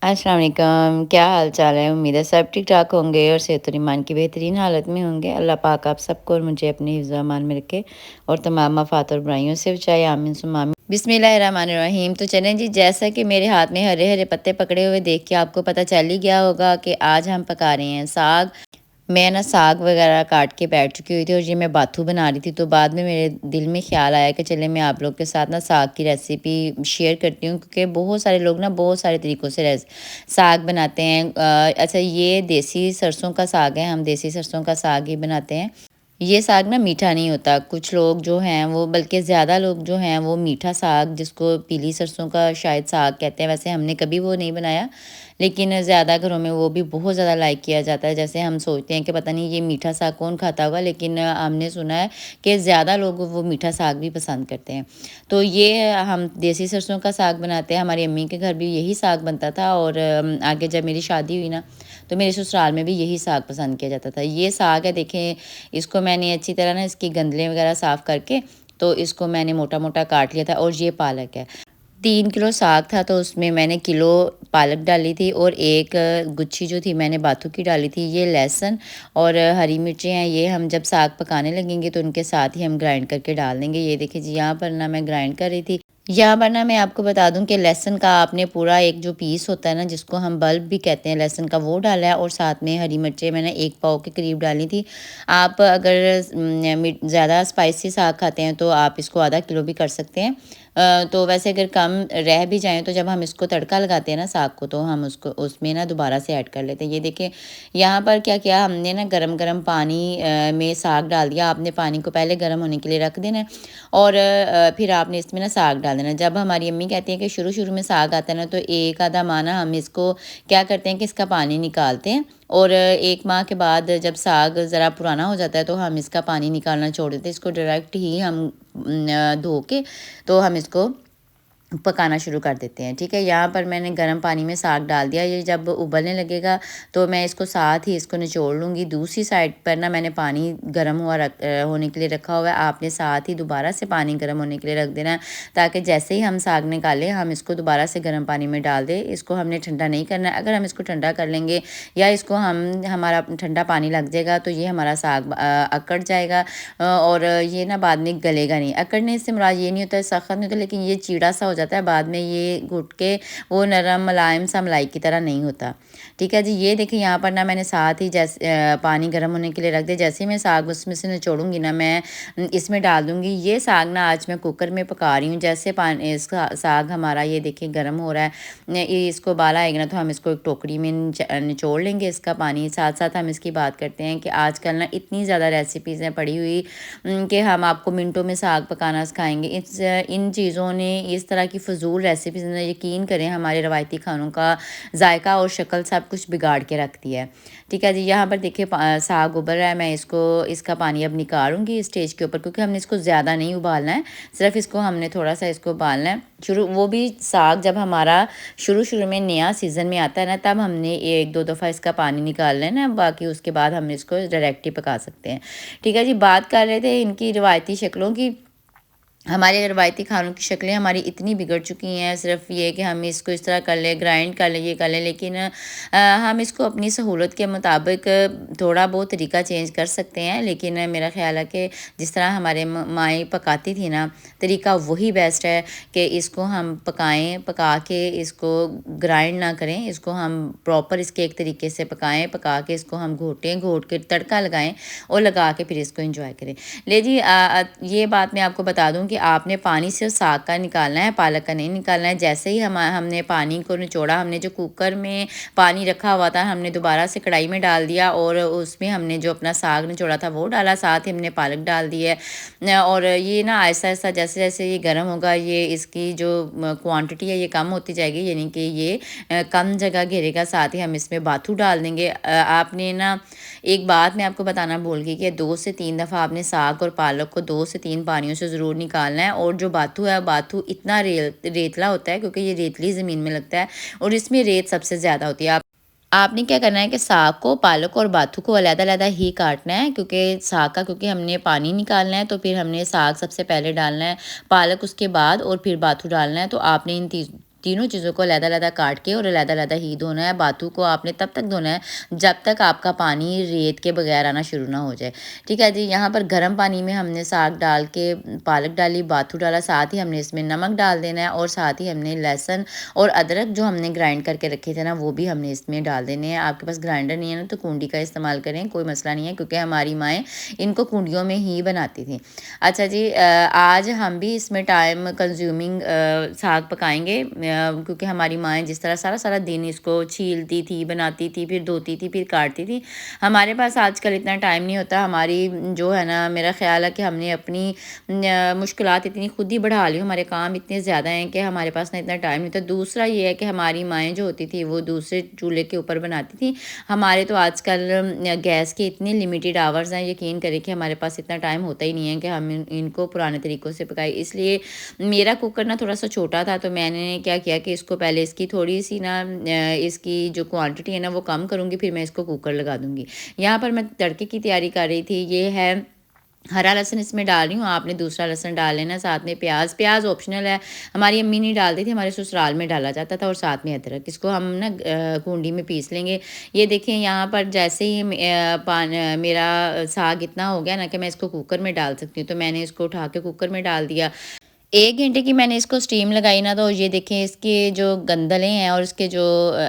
अस्सलाम वालेकुम, क्या हाल चाल है? उम्मीद है सब ठीक-ठाक होंगे और सेहत और ईमान की बेहतरीन हालत में होंगे। अल्लाह पाक आप सबको और मुझे अपने हिफ्ज़ व अमान में रखे और तमाम आफ़ात और बुराइयों से बचाए, आमीन सुम्मा आमीन। बिस्मिल्लाहिर्रहमानिर्रहीम। तो चलें जी, जैसा कि मेरे हाथ में हरे-हरे पत्ते पकड़े हुए देख के आपको पता चल ही गया होगा कि आज हम पका रहे हैं साग। मैं ना साग वगैरह काट के बैठ चुकी हुई थी और ये मैं बाथू बना रही थी, तो बाद में मेरे दिल में ख़्याल आया कि चले मैं आप लोग के साथ ना साग की रेसिपी शेयर करती हूँ, क्योंकि बहुत सारे लोग ना बहुत सारे तरीक़ों से साग बनाते हैं। अच्छा, ये देसी सरसों का साग है, हम देसी सरसों का साग ही बनाते हैं। ये साग ना मीठा नहीं होता। कुछ लोग जो हैं वो, बल्कि ज़्यादा लोग जो हैं वो मीठा साग, जिसको पीली सरसों का शायद साग कहते हैं, वैसे हमने कभी वो नहीं बनाया, लेकिन ज़्यादा घरों में वो भी बहुत ज़्यादा लाइक किया जाता है। जैसे हम सोचते हैं कि पता नहीं ये मीठा साग कौन खाता होगा, लेकिन हमने सुना है कि ज़्यादा लोग वो मीठा साग भी पसंद करते हैं। तो ये हम देसी सरसों का साग बनाते हैं। हमारी अम्मी के घर भी यही साग बनता था, और आगे जब मेरी शादी हुई ना, तो मेरे ससुराल में भी यही साग पसंद किया जाता था। ये साग है, देखें, इसको मैंने अच्छी तरह ना इसकी गंदलें वगैरह साफ़ करके, तो इसको मैंने मोटा-मोटा काट लिया था। और ये पालक है। 3 किलो साग था, तो उसमें मैंने किलो पालक डाली थी और 1 गुच्छी जो थी मैंने बाथू की डाली थी। ये लहसुन और हरी मिर्चें हैं, ये हम जब साग पकाने लगेंगे तो उनके साथ ही हम ग्राइंड करके डाल देंगे। ये देखिए जी, यहाँ पर ना मैं ग्राइंड कर रही थी। यहाँ पर ना मैं आपको बता दूँ कि लहसुन का आपने पूरा एक जो पीस होता है ना, जिसको हम बल्ब भी कहते हैं लहसुन का, वो डाला है, और साथ में हरी मिर्चें मैंने 1 पाव के करीब डाली थी। आप अगर ज़्यादा स्पाइसी साग खाते हैं तो आप इसको आधा किलो भी कर सकते हैं। तो वैसे अगर कम रह भी जाएँ तो जब हम इसको तड़का लगाते हैं ना साग को, तो हम उसको उसमें ना दोबारा से ऐड कर लेते हैं। ये देखिए, यहाँ पर क्या किया हमने ना, गरम-गरम पानी में साग डाल दिया। आपने पानी को पहले गरम होने के लिए रख देना है, और फिर आपने इसमें ना साग डाल देना है। जब हमारी अम्मी कहती हैं कि शुरू-शुरू में साग आता है ना, तो एक आधा माह ना हम इसको क्या करते हैं कि इसका पानी निकालते हैं, और 1 माह के बाद जब साग ज़रा पुराना हो जाता है तो हम इसका पानी निकालना छोड़ देते हैं। इसको डायरेक्ट ही हम धो के, तो हम इसको पकाना शुरू कर देते हैं, ठीक है। यहाँ पर मैंने गर्म पानी में साग डाल दिया। ये जब उबलने लगेगा तो मैं इसको साथ ही इसको निचोड़ लूँगी। दूसरी साइड पर ना मैंने पानी गर्म होने के लिए रखा हुआ है। आपने साथ ही दोबारा से पानी गर्म होने के लिए रख देना है, ताकि जैसे ही हम साग निकालें हम इसको दोबारा से गर्म पानी में डाल दें। इसको हमने ठंडा नहीं करना है। अगर हम इसको ठंडा कर लेंगे या इसको हमारा ठंडा पानी लग जाएगा, तो ये हमारा साग अकड़ जाएगा, और ये ना बाद में गलेगा नहीं। अकड़ने से मुराद ये नहीं होता, सख्त नहीं होता, लेकिन ये चीड़ा सा हो जाता है बाद में, ये घुट के वो नरम मुलायम सा मलाई की तरह नहीं होता, ठीक है जी। ये देखिए, यहाँ पर ना मैंने साथ ही जैसे पानी गर्म होने के लिए रख दिया। जैसे ही मैं साग उसमें से निचोड़ूंगी ना, मैं इसमें डाल दूंगी। ये साग ना आज मैं कुकर में पका रही हूँ। जैसे पानी इसका साग हमारा ये देखिए गर्म हो रहा है, इसको उबाल आएगा ना, तो हम इसको एक टोकरी में निचोड़ लेंगे इसका पानी। साथ साथ हम इसकी बात करते हैं कि आजकल ना इतनी ज़्यादा रेसिपीज़ हैं पड़ी हुई, कि हम आपको मिनटों में साग पकाना सिखाएंगे। इन चीज़ों ने, इस तरह की फ़जूल रेसिपीज़ ने, यकीन करें, हमारे रवायती खानों का जायका और शक्ल सब कुछ बिगाड़ के रख दिया है, ठीक है जी। यहाँ पर देखिए साग उबल रहा है, मैं इसका पानी अब निकालूंगी इस स्टेज के ऊपर, क्योंकि हमने इसको ज़्यादा नहीं उबालना है, सिर्फ इसको हमने थोड़ा सा इसको उबालना है। वो भी साग जब हमारा शुरू में नया सीज़न में आता है ना, तब हमने 1-2 दफ़ा इसका पानी निकाल लेना है, बाकी उसके बाद हम इसको डायरेक्ट ही पका सकते हैं, ठीक है जी। बात कर रहे थे इनकी रवायती शक्लों की। हमारे रवायती खानों की शक्लें हमारी इतनी बिगड़ चुकी हैं, सिर्फ़ ये कि हम इसको इस तरह कर लें, ग्राइंड कर लें, ये कर लें, लेकिन हम इसको अपनी सहूलत के मुताबिक थोड़ा बहुत तरीका चेंज कर सकते हैं। लेकिन मेरा ख़्याल है कि जिस तरह हमारे माएँ पकाती थी ना, तरीका वही बेस्ट है कि इसको हम पकाएँ, पका के इसको ग्राइंड ना करें, इसको हम प्रॉपर इसके एक तरीके से पकाएँ, पका के इसको हम घोटें, घोट के तड़का लगाएँ और लगा के फिर इसको एंजॉय करें। ले जी, ये बात मैं आपको बता दूं कि आपने पानी सिर्फ साग का निकालना है, पालक का नहीं निकालना है। जैसे ही हमने पानी को निचोड़ा, हमने जो कुकर में पानी रखा हुआ था, हमने दोबारा से कढ़ाई में डाल दिया, और उसमें हमने जो अपना साग निचोड़ा था वो डाला, साथ ही हमने पालक डाल दी है। और ये ना आहिस्ता आहिस्ता जैसे जैसे ये गर्म होगा, ये इसकी जो क्वांटिटी है ये कम होती जाएगी, यानी कि ये कम जगह घेरेगा। साथ ही हम इसमें बाथू डाल देंगे। आपने ना, एक बात मैं आपको बताना भूल गई कि 2 से 3 दफ़ा आपने साग और पालक को 2 से 3 पानियों से ज़रूर निकालना है। और जो बाथू है, बाथू इतना रेतला होता है, क्योंकि ये रेतली ज़मीन में लगता है और इसमें रेत सबसे ज़्यादा होती है। आपने क्या करना है कि साग को, पालक और बाथू को अलग-अलग ही काटना है, क्योंकि साग का, क्योंकि हमने पानी निकालना है, तो फिर हमने साग सबसे पहले डालना है, पालक उसके बाद, और फिर बाथू डालना है। तो आपने इन तीनों चीज़ों को अलग-अलग काट के और अलग-अलग ही धोना है। बाथू को आपने तब तक धोना है जब तक आपका पानी रेत के बगैर आना शुरू ना हो जाए। ठीक है जी, यहाँ पर गर्म पानी में हमने साग डाल के पालक डाली, बाथू डाला, साथ ही हमने इसमें नमक डाल देना है और साथ ही हमने लहसुन और अदरक जो हमने ग्राइंड करके रखे थे ना, वो भी हमने इसमें डाल देने हैं। आपके पास ग्राइंडर नहीं है ना, तो कूंडी का इस्तेमाल करें, कोई मसला नहीं है, क्योंकि हमारी माएँ इनको कूंडियों में ही बनाती थी। अच्छा जी, आज हम भी इसमें टाइम कंज्यूमिंग साग पकाएँगे, क्योंकि हमारी माएँ जिस तरह सारा-सारा दिन इसको छीलती थी, बनाती थी, फिर धोती थी, फिर काटती थी। हमारे पास आजकल इतना टाइम नहीं होता। हमारी जो है ना, मेरा ख़्याल है कि हमने अपनी मुश्किलात इतनी खुद ही बढ़ा ली, हमारे काम इतने ज़्यादा हैं कि हमारे पास ना इतना टाइम नहीं होता। दूसरा ये है कि हमारी माएँ जो होती थी, वो दूसरे चूल्हे के ऊपर बनाती थी। हमारे तो आजकल गैस के इतने लिमिटेड आवर्स हैं, यकीन करें कि हमारे पास इतना टाइम होता ही नहीं है कि हम इनको पुराने तरीक़ों से पकाएँ। इसलिए मेरा कुकर ना थोड़ा-सा छोटा था, तो मैंने क्या किया कि इसको पहले इसकी थोड़ी-सी ना इसकी जो क्वांटिटी है ना, वो कम करूँगी, फिर मैं इसको कुकर लगा दूँगी। यहाँ पर मैं तड़के की तैयारी कर रही थी। ये है हरा लहसुन इसमें डाल रही हूँ, आपने दूसरा लहसुन डाल लेना, साथ में प्याज़। प्याज़ ऑप्शनल है, हमारी अम्मी नहीं डालती थी, हमारे ससुराल में डाला जाता था, और साथ में अदरक। इसको हम ना कूंडी में पीस लेंगे। ये देखिए, यहाँ पर जैसे ही मेरा साग इतना हो गया ना कि मैं इसको कुकर में डाल सकती हूँ, तो मैंने इसको उठा के कुकर में डाल दिया। 1 घंटे की मैंने इसको स्टीम लगाई ना, तो ये देखें इसके जो गंदले हैं और इसके जो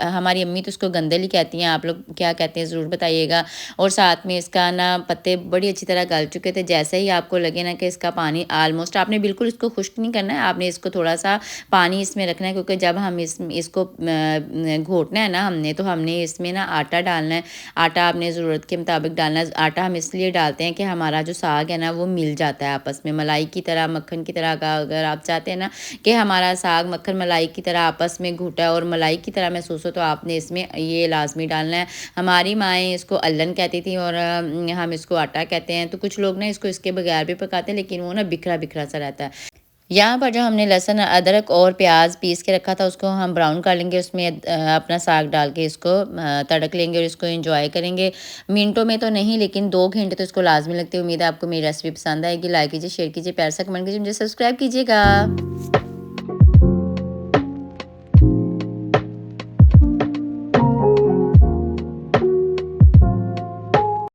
हमारी अम्मी तो इसको गंदल ही कहती हैं, आप लोग क्या कहते हैं ज़रूर बताइएगा। और साथ में इसका ना पत्ते बड़ी अच्छी तरह गल चुके थे। जैसे ही आपको लगे ना कि इसका पानी ऑलमोस्ट, आपने बिल्कुल इसको खुश्क नहीं करना है, आपने इसको थोड़ा-सा पानी इसमें रखना है, क्योंकि जब हम इसको घोटना है ना हमने, तो हमने इसमें ना आटा डालना है। आटा आपने ज़रूरत के मुताबिक डालना है। आटा हम इसलिए डालते हैं कि हमारा जो साग है ना, वो मिल जाता है आपस में, मलाई की तरह, मक्खन की तरह का। अगर आप चाहते हैं ना कि हमारा साग मक्खन मलाई की तरह आपस में घुटा और मलाई की तरह महसूस हो, तो आपने इसमें ये लाज़मी डालना है। हमारी माएँ इसको अल्लन कहती थी और हम इसको आटा कहते हैं। तो कुछ लोग ना इसको इसके बगैर भी पकाते हैं, लेकिन वो ना बिखरा-बिखरा सा रहता है। यहाँ पर जो हमने लहसुन, अदरक और प्याज़ पीस के रखा था, उसको हम ब्राउन कर लेंगे। उसमें अपना साग डाल के इसको तड़क लेंगे और इसको एंजॉय करेंगे। मिनटों में तो नहीं, लेकिन 2 घंटे तो इसको लाज़मी लगते हैं। उम्मीद है आपको मेरी रेसिपी पसंद आएगी। लाइक कीजिए, शेयर कीजिए, प्यार से कमेंट कीजिए, मुझे सब्सक्राइब कीजिएगा।